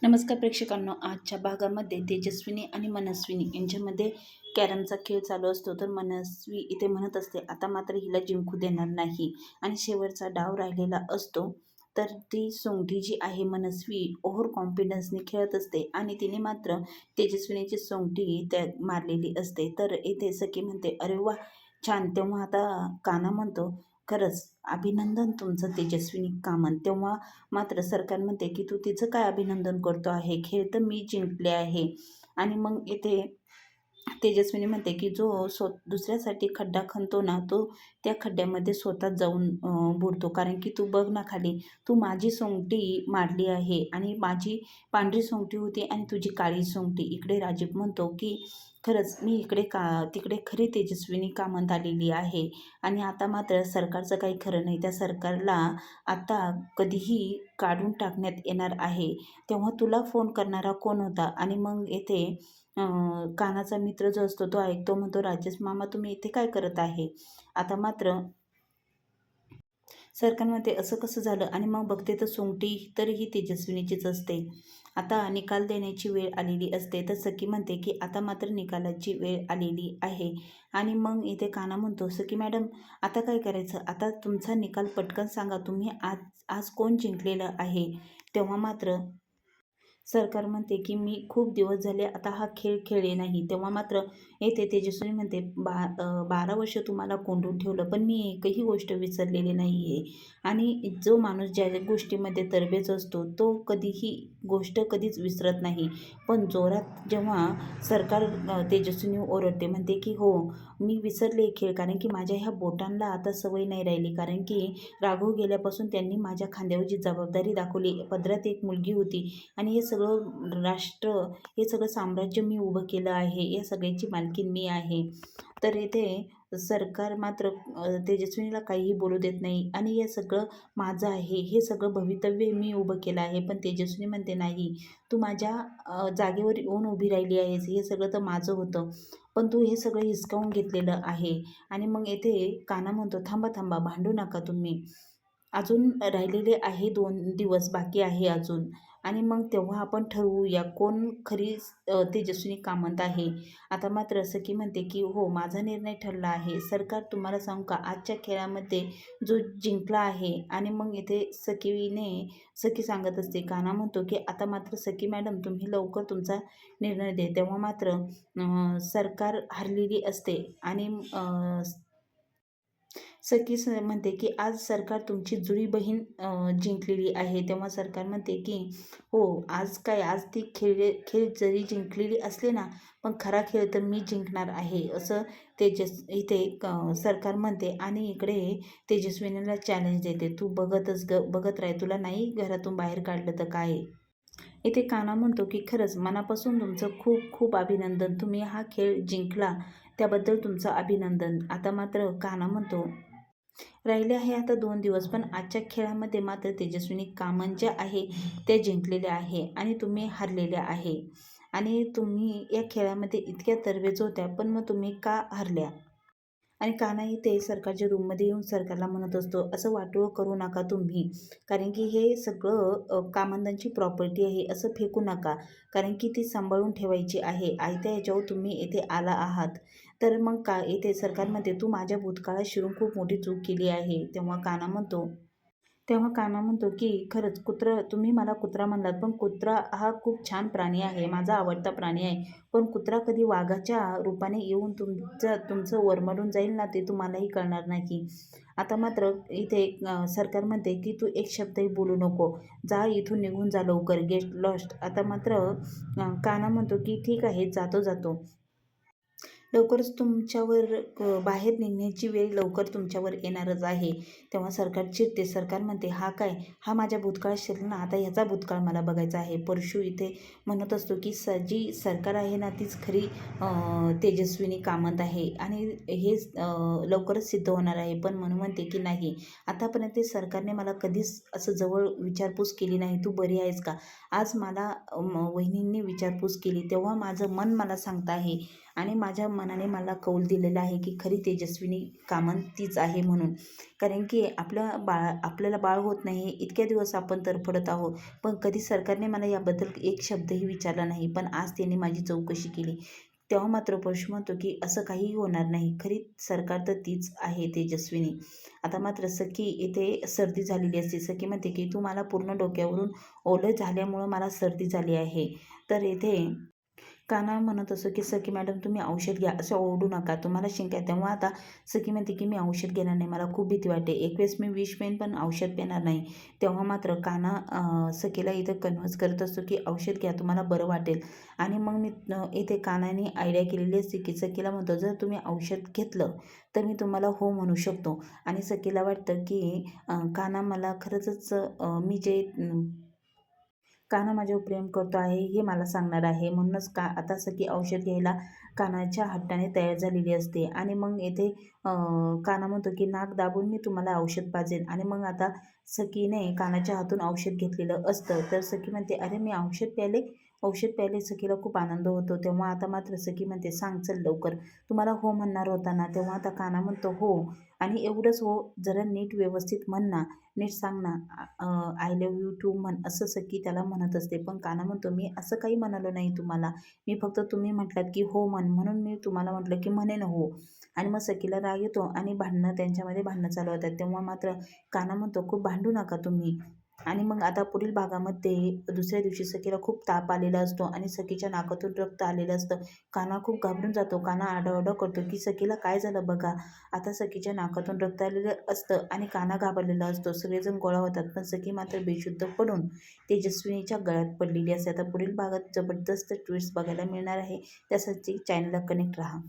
नमस्कार प्रेक्षकांनो, आजच्या भागामध्ये तेजस्विनी आणि मनस्विनी यांच्यामध्ये कॅरमचा खेळ चालू असतो. तर मनस्वी इथे म्हणत असते, आता मात्र हिला जिंकू देणार नाही आणि शेवटचा डाव राहिलेला असतो. तर ती सोंगठी जी आहे मनस्वी ओव्हर कॉन्फिडन्सने खेळत असते आणि तिने मात्र तेजस्विनीची सोंगठी त्या मारलेली असते. तर इथे सखी म्हणते, अरे वा, छान. तेव्हा आता काना म्हणतो, खरंच अभिनंदन तुमचं तेजस्विनी कामत. तेव्हा मात्र सरकार म्हणते की तू तिचं काय अभिनंदन करतो आहे, खेळ तर मी जिंकले आहे. आणि मग येथे तेजस्विनी म्हणते की जो दुसऱ्यासाठी खड्डा खणतो ना, तो त्या खड्ड्यामध्ये स्वतःच जाऊन बुडतो. कारण की तू बघ ना खाली, तू माझी सोंगटी मारली आहे आणि माझी पांढरी सोंगटी होती आणि तुझी काळी सोंगटी. इकडे राजीव म्हणतो की खरंच मी इकडे तिकडे खरी तेजस्विनी कामत आलेली आहे आणि आता मात्र सरकारचं काही खरं नाही. त्या सरकारला आता कधीही काढून टाकण्यात येणार आहे. तेव्हा तुला फोन करणारा कोण होता? आणि मग येथे कानाचा मित्र जो असतो तो ऐकतो, म्हणतो, राजेश मामा तुम्ही इथे काय करत आहे? आता मात्र सरकारमध्ये असं कसं झालं? आणि मग बघते तर सोंगटी तर ही तेजस्विनीचीच असते. आता निकाल देण्याची वेळ आलेली असते. तर सखी म्हणते की आता मात्र निकालाची वेळ आलेली आहे. आणि मग इथे काना म्हणतो, सखी मॅडम आता काय करायचं? आता तुमचा निकाल पटकन सांगा, तुम्ही आज आज कोण जिंकलेलं आहे? तेव्हा मात्र सरकार म्हणते की मी खूप दिवस झाले आता हा खेळ खेळले नाही. तेव्हा मात्र येते तेजस्विनी म्हणते, 12 वर्ष तुम्हाला कोंडून ठेवलं, पण मी एकही गोष्ट विसरलेली नाही आहे. आणि जो माणूस ज्या गोष्टीमध्ये तरबेज असतो तो कधीही गोष्ट कधीच विसरत नाही. पण जोरात जेव्हा सरकार तेजस्विनी ओरडते, म्हणते की हो, मी विसरले खेळ, कारण की माझ्या ह्या बोटांना आता सवय नाही राहिली. कारण की राघव गेल्यापासून त्यांनी माझ्या खांद्यावरची जबाबदारी दाखवली. पदरात एक मुलगी होती आणि हे सगळं राष्ट्र, हे सगळं साम्राज्य मी उभं केलं आहे. या सगळ्याची मालकीण मी आहे. तर इथे सरकार मात्र तेजस्विनीला काहीही बोलू देत नाही आणि हे सगळं माझं आहे, हे सगळं भवितव्य मी उभं केलं आहे. पण तेजस्विनी म्हणते, नाही, तू माझ्या जागेवर येऊन उभी राहिली आहेस, हे सगळं तर माझं होतं, पण तू हे सगळं हिसकावून घेतलेलं आहे. आणि मग येथे काना म्हणतो, थांबा थांबा, भांडू नका तुम्ही, अजून राहिलेले आहे, 2 दिवस बाकी आहे अजून. आणि मग तेव्हा आपण ठरवूया कोण खरी तेजस्विनी कामत आहे. आता मात्र सखी म्हणते की हो, माझा निर्णय ठरला आहे. सरकार तुम्हाला सांगू का, आजच्या खेळामध्ये जो जिंकला आहे. आणि मग इथे सखी सांगत असते, काना म्हणतो की आता मात्र सखी मॅडम तुम्ही लवकर तुमचा निर्णय दे. तेव्हा मात्र सरकार हरलेली असते आणि सखी म्हणते की आज सरकार तुमची जुळी बहीण जिंकलेली आहे. तेव्हा सरकार म्हणते की हो, आज काय, आज ती खेळ जरी जिंकलेली असली ना, पण खरा खेळ तर मी जिंकणार आहे, असं इथे सरकार म्हणते. आणि इकडे तेजस्विनीला चॅलेंज देते, तू बघत राह, तुला नाही घरातून बाहेर काढलं तर काय. इथे काना म्हणतो की खरंच मनापासून तुमचं खूप खूप अभिनंदन, तुम्ही हा खेळ जिंकला त्याबद्दल तुमचं अभिनंदन. आता मात्र काना म्हणतो, राहिले आहे आता 2 दिवस, पण आजच्या खेळामध्ये मात्र तेजस्विनी कामत ज्या आहे त्या जिंकलेल्या आहे आणि तुम्ही हरलेल्या आहे. आणि तुम्ही या खेळामध्ये इतक्या तरबेज होत्या, पण मग तुम्ही का हरल्या? आणि कानाही ते सरकारच्या रूममध्ये येऊन सरकारला म्हणत असतो, असं वाटोळं करू नका तुम्ही, कारण की हे सगळं कामंदांची प्रॉपर्टी आहे, असं फेकू नका, कारण की ती सांभाळून ठेवायची आहे. आयत्या ह्याच्यावर तुम्ही येथे आला आहात. तर मग येथे सरकारमध्ये तू माझ्या भूतकाळात शिरून खूप मोठी चूक केली आहे. तेव्हा काना म्हणतो की खरंच तुम्ही मला कुत्रा म्हणलात, पण कुत्रा हा खूप छान प्राणी आहे, माझा आवडता प्राणी आहे. पण कुत्रा कधी वाघाच्या रूपाने येऊन तुमचं वरमडून जाईल ना, ते तुम्हालाही कळणार नाही. आता मात्र इथे सरकार म्हणते की तू एक शब्दही बोलू नको, जा इथून, निघून जा लवकर, गेट लॉस्ट. आता मात्र काना म्हणतो की ठीक आहे, जातो. लवकरच तुमच्यावर बाहेर निघण्याची वेळ लवकर तुमच्यावर येणारच आहे. तेव्हा सरकार चिडते. सरकार म्हणते, हा काय, हा माझ्या भूतकाळात शिरला ना, आता ह्याचा भूतकाळ मला बघायचा आहे. परशू इथे म्हणत असतो की जी सरकार आहे ना, तीच खरी तेजस्विनी कामत आहे आणि हे लवकरच सिद्ध होणार आहे. पण म्हणून म्हणते की नाही, आतापर्यंत सरकारने मला कधीच असं जवळ विचारपूस केली नाही, तू बरी आहेस का? आज मला वहिनींनी विचारपूस केली, तेव्हा माझं मन मला सांगत आहे आणि माझ्या मनाने मला कौल दिलेला आहे की खरी तेजस्विनी कामत तीच आहे म्हणून. कारण की आपल्याला बाळ होत नाही इतक्या दिवस आपण तरफडत आहोत, पण कधी सरकारने मला याबद्दल एक शब्दही विचारला नाही. पण आज त्यांनी माझी चौकशी केली. तेव्हा मात्र परशु म्हणतो की असं काहीही होणार नाही, खरी सरकार तर तीच आहे तेजस्विनी. आता मात्र सखी इथे सर्दी झालेली असते. सखी म्हणते की तू मला पूर्ण डोक्यावरून ओलं झाल्यामुळं मला सर्दी झाली आहे. तर इथे काना म्हणत असो की सखी मॅडम तुम्ही औषध घ्या, असं ओरडू नका, तुम्हाला शिंका आहे. तेव्हा आता सखी म्हणते की मी औषध घेणार नाही, मला खूप भीती वाटते. एक वेळेस मी विष पेन पण औषध पेणार नाही. तेव्हा मात्र काना सखीला इथं कन्व्हिन्स करत असतो की औषध घ्या, तुम्हाला बरं वाटेल. आणि मग मी इथे कानाने आयडिया केलेली असते की सखीला म्हणतो जर तुम्ही औषध घेतलं तर मी तुम्हाला हो म्हणू शकतो. आणि सखीला वाटतं की काना मला खरंच मी जे काना माझ्यावर प्रेम करतो आहे हे मला सांगणार आहे. म्हणूनच आता सखी औषध घ्यायला कानाच्या हट्टाने तयार झालेली असते. आणि मग येथे काना म्हणतो की नाक दाबून मी तुम्हाला औषध पाजेन. आणि मग आता सखीने कानाच्या हातून औषध घेतलेलं असतं. तर सखी म्हणते अरे मी औषध प्यायले. सखीला खूप आनंद होतो. तेव्हा आता मात्र सखी म्हणते सांग चल लवकर, तुम्हाला हो म्हणणार होता ना. तेव्हा आता काना म्हणतो हो, आणि एवढंच हो, जरा नीट व्यवस्थित म्हण ना, नीट सांग ना, आय लव्ह यू टू म्हण, असं सखी त्याला म्हणत असते. पण काना म्हणतो मी असं काही म्हणालो नाही तुम्हाला, मी फक्त तुम्ही म्हटलात की हो म्हण म्हणून मी तुम्हाला म्हटलं की म्हणेन हो. आणि मग सखीला राग येतो आणि त्यांच्यामध्ये भांडणं चालू होतात. तेव्हा मात्र काना म्हणतो खूप भांडू नका तुम्ही. आणि मग आता पुढील भागामध्ये दुसऱ्या दिवशी सखीला खूप ताप आलेला असतो आणि सखीच्या नाकातून रक्त आलेलं असतं. काना खूप घाबरून जातो. काना आरडाओरडा करतो की सखीला काय झालं बघा. आता सखीच्या नाकातून रक्त आलेलं असतं आणि काना घाबरलेला असतो. सगळेजण गोळा होतात, पण सखी मात्र बेशुद्ध पडून तेजस्विनीच्या गळ्यात पडलेली असते. आता पुढील भागात जबरदस्त ट्विस्ट बघायला मिळणार आहे. त्यासाठी चॅनलला कनेक्ट राहा.